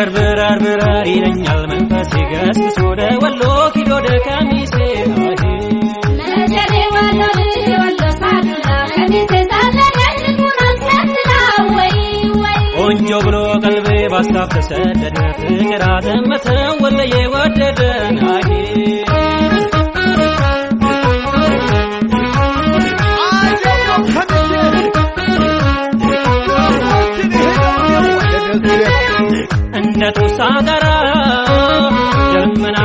برار ይለኛል መንፈስ ይገስግስ ወደ ወሎ ኪዶ ደከሚሴ ቆንጆ ብሎ ቀልቤ ባስታፍ ተሰደደ ፍቅር አዘመተ ወለየ ወደደን እንደ ቱሳ ጋራ ደመና